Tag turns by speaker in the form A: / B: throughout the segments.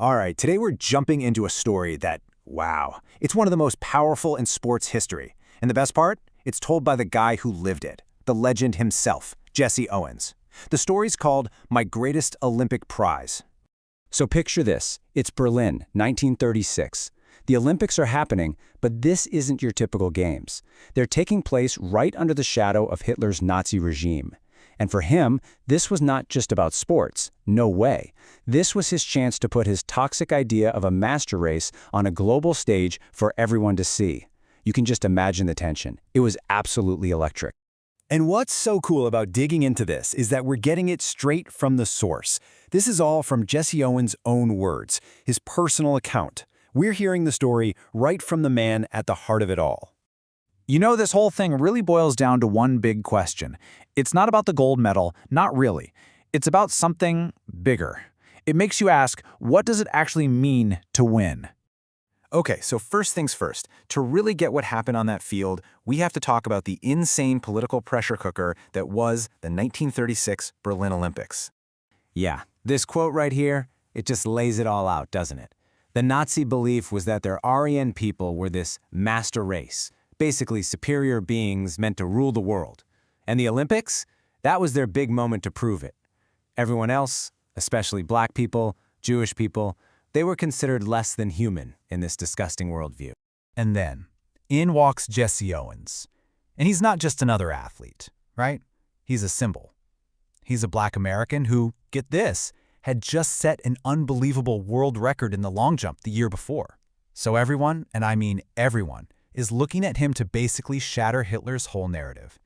A: All right, today we're jumping into a story that, wow, it's one of the most powerful in sports history. And the best part? It's told by the guy who lived it, the legend himself, Jesse Owens. The story's called My Greatest Olympic Prize. So picture this. It's Berlin, 1936. The Olympics are happening, but this isn't your typical games. They're taking place right under the shadow of Hitler's Nazi regime. And for him, this was not just about sports. No way. This was his chance to put his toxic idea of a master race on a global stage for everyone to see. You can just imagine the tension. It was absolutely electric.
B: And what's so cool about digging into this is that we're getting it straight from the source. This is all from Jesse Owens' own words, his personal account. We're hearing the story right from the man at the heart of it all.
C: You know, this whole thing really boils down to one big question. It's not about the gold medal, not really. It's about something bigger. It makes you ask, what does it actually mean to win?
D: Okay, so first things first. To really get what happened on that field, we have to talk about the insane political pressure cooker that was the 1936 Berlin Olympics.
A: Yeah, this quote right here, it just lays it all out, doesn't it? The Nazi belief was that their Aryan people were this master race, basically superior beings meant to rule the world. And the Olympics? That was their big moment to prove it. Everyone else, especially black people, Jewish people, they were considered less than human in this disgusting worldview.
E: And then, in walks Jesse Owens. And he's not just another athlete, right? He's a symbol. He's a black American who, get this, had just set an unbelievable world record in the long jump the year before. So everyone, and I mean everyone, is looking at him to basically shatter Hitler's whole narrative.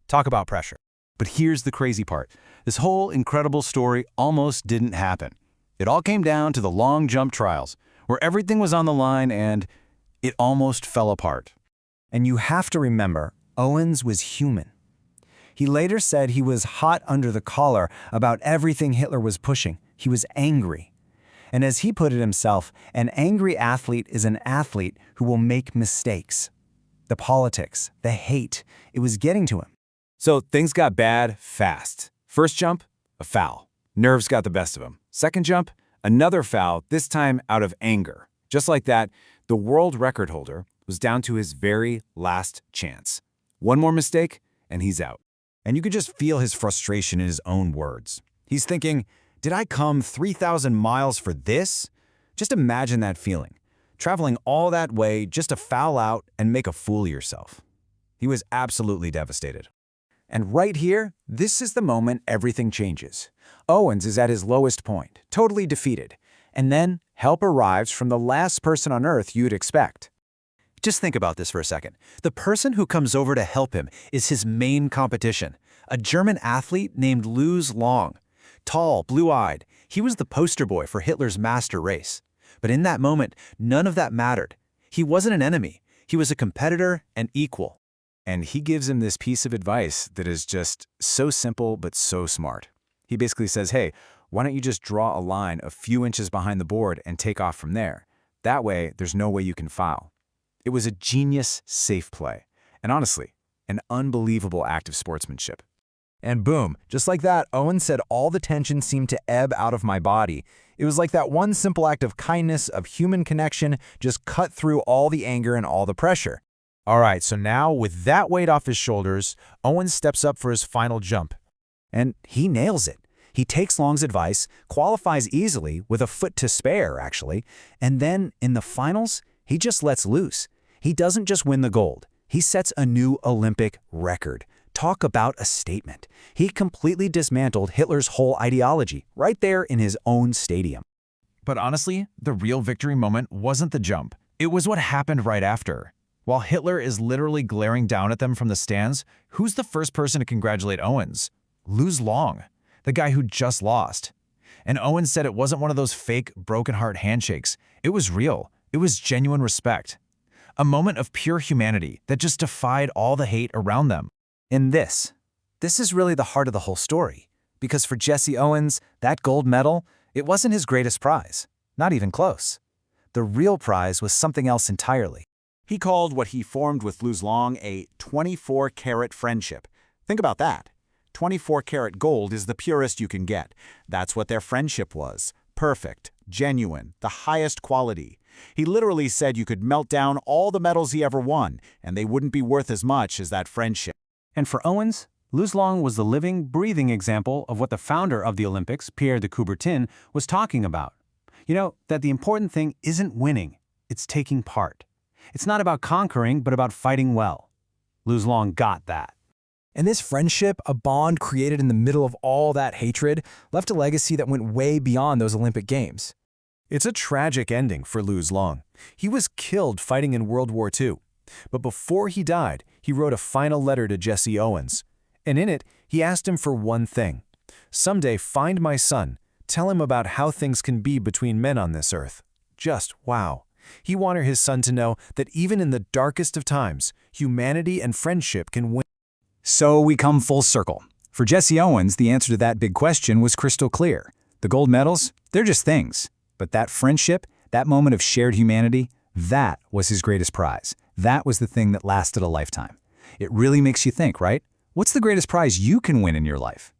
E: Talk about pressure.
B: But here's the crazy part. This whole incredible story almost didn't happen. It all came down to the long jump trials, where everything was on the line and it almost fell apart.
A: And you have to remember, Owens was human. He later said he was hot under the collar about everything Hitler was pushing. He was angry. And as he put it himself, an angry athlete is an athlete who will make mistakes. The politics, the hate, it was getting to him.
D: So things got bad fast. First jump, a foul. Nerves got the best of him. Second jump, another foul, this time out of anger. Just like that, the world record holder was down to his very last chance. One more mistake, and he's out.
B: And you could just feel his frustration in his own words. He's thinking, did I come 3,000 miles for this? Just imagine that feeling. Traveling all that way just to foul out and make a fool of yourself. He was absolutely devastated.
A: And right here, this is the moment everything changes. Owens is at his lowest point, totally defeated. And then help arrives from the last person on earth you'd expect.
E: Just think about this for a second. The person who comes over to help him is his main competition, a German athlete named Luz Long. Tall, blue-eyed, he was the poster boy for Hitler's master race. But in that moment, none of that mattered. He wasn't an enemy. He was a competitor and equal.
D: And he gives him this piece of advice that is just so simple but so smart. He basically says, hey, why don't you just draw a line a few inches behind the board and take off from there? That way, there's no way you can foul. It was a genius, safe play. And honestly, an unbelievable act of sportsmanship.
B: And boom, just like that, Owens said all the tension seemed to ebb out of my body. It was like that one simple act of kindness, of human connection, just cut through all the anger and all the pressure.
C: All right, so now with that weight off his shoulders, Owens steps up for his final jump.
A: And he nails it. He takes Long's advice, qualifies easily, with a foot to spare, actually, and then, in the finals, he just lets loose. He doesn't just win the gold. He sets a new Olympic record. Talk about a statement. He completely dismantled Hitler's whole ideology right there in his own stadium.
C: But honestly, the real victory moment wasn't the jump. It was what happened right after. While Hitler is literally glaring down at them from the stands, who's the first person to congratulate Owens? Luz Long, the guy who just lost. And Owens said it wasn't one of those fake, broken-heart handshakes. It was real. It was genuine respect. A moment of pure humanity that just defied all the hate around them.
A: And this is really the heart of the whole story. Because for Jesse Owens, that gold medal, it wasn't his greatest prize. Not even close. The real prize was something else entirely.
F: He called what he formed with Luz Long a 24-karat friendship. Think about that. 24-karat gold is the purest you can get. That's what their friendship was. perfect, genuine, the highest quality. He literally said you could melt down all the medals he ever won, and they wouldn't be worth as much as that friendship.
E: And for Owens, Luz Long was the living, breathing example of what the founder of the Olympics, Pierre de Coubertin, was talking about. You know, that the important thing isn't winning, it's taking part. It's not about conquering, but about fighting well. Luz Long got that.
G: And this friendship, a bond created in the middle of all that hatred, left a legacy that went way beyond those Olympic Games.
A: It's a tragic ending for Luz Long. He was killed fighting in World War II. But before he died, he wrote a final letter to Jesse Owens. And in it, he asked him for one thing. Someday find my son. Tell him about how things can be between men on this earth. Just wow. He wanted his son to know that even in the darkest of times, humanity and friendship can win.
D: So we come full circle. For Jesse Owens, the answer to that big question was crystal clear. The gold medals, they're just things. But that friendship, that moment of shared humanity, that was his greatest prize. That was the thing that lasted a lifetime. It really makes you think, right? What's the greatest prize you can win in your life?